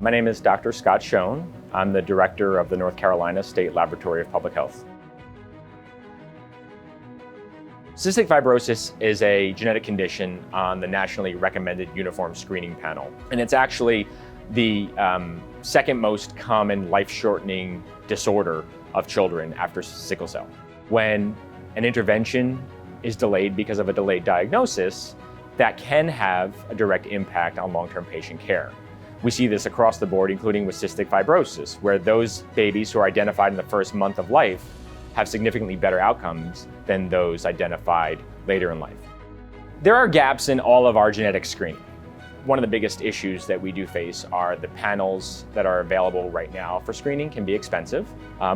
My name is Dr. Scott Schoen. I'm the director of the North Carolina State Laboratory of Public Health. Cystic fibrosis is a genetic condition on the nationally recommended uniform screening panel. And it's actually the second most common life-shortening disorder of children after sickle cell. When an intervention is delayed because of a delayed diagnosis, that can have a direct impact on long-term patient care. We see this across the board, including with cystic fibrosis, where those babies who are identified in the first month of life have significantly better outcomes than those identified later in life. There are gaps in all of our genetic screening. One of the biggest issues that we do face are the panels that are available right now for screening can be expensive.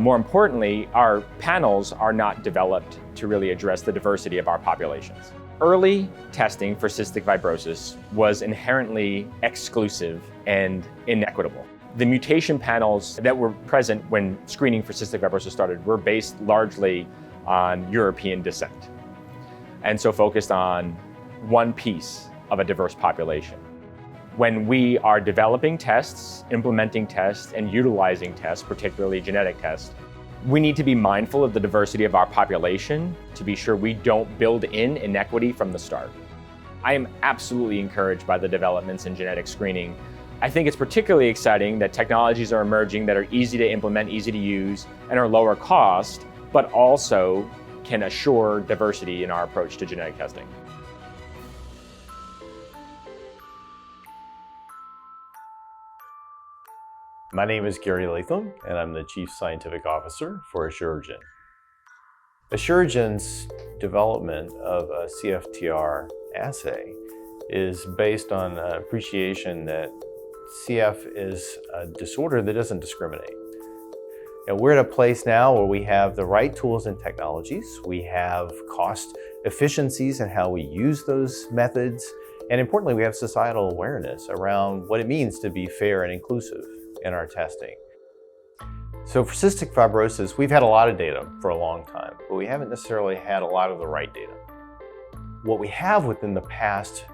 More importantly, our panels are not developed to really address the diversity of our populations. Early testing for cystic fibrosis was inherently exclusive and inequitable. The mutation panels that were present when screening for cystic fibrosis started were based largely on European descent, and so focused on one piece of a diverse population. When we are developing tests, implementing tests, and utilizing tests, particularly genetic tests, we need to be mindful of the diversity of our population to be sure we don't build in inequity from the start. I am absolutely encouraged by the developments in genetic screening. I think it's particularly exciting that technologies are emerging that are easy to implement, easy to use, and are lower cost, but also can assure diversity in our approach to genetic testing. My name is Gary Latham, and I'm the Chief Scientific Officer for ASHG. ASHG's development of a CFTR assay is based on an appreciation that CF is a disorder that doesn't discriminate. And we're at a place now where we have the right tools and technologies. We have cost efficiencies in how we use those methods. And importantly, we have societal awareness around what it means to be fair and inclusive in our testing. So for cystic fibrosis, we've had a lot of data for a long time, but we haven't necessarily had a lot of the right data. What we have within the past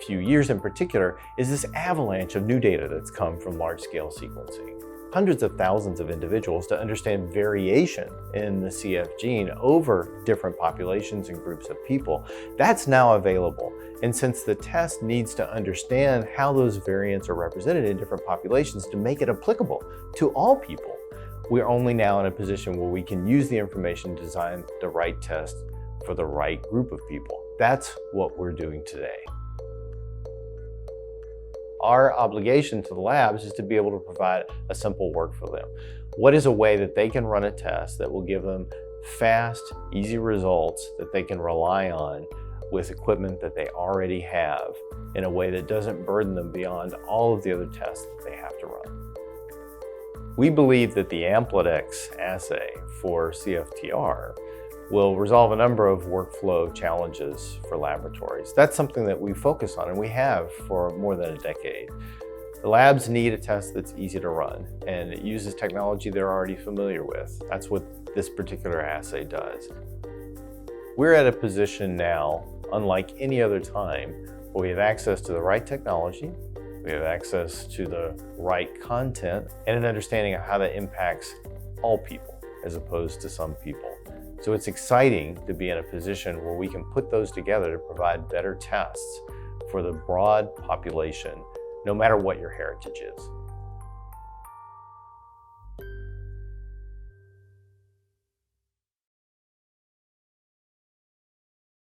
few years in particular is this avalanche of new data that's come from large-scale sequencing. Hundreds of thousands of individuals to understand variation in the CF gene over different populations and groups of people. That's now available. And since the test needs to understand how those variants are represented in different populations to make it applicable to all people, we're only now in a position where we can use the information to design the right test for the right group of people. That's what we're doing today. Our obligation to the labs is to be able to provide a simple work for them. What is a way that they can run a test that will give them fast, easy results that they can rely on with equipment that they already have in a way that doesn't burden them beyond all of the other tests that they have to run? We believe that the AmplideX assay for CFTR will resolve a number of workflow challenges for laboratories. That's something that we focus on, and we have for more than a decade. The labs need a test that's easy to run, and it uses technology they're already familiar with. That's what this particular assay does. We're at a position now, unlike any other time, where we have access to the right technology, we have access to the right content, and an understanding of how that impacts all people, as opposed to some people. So it's exciting to be in a position where we can put those together to provide better tests for the broad population, no matter what your heritage is.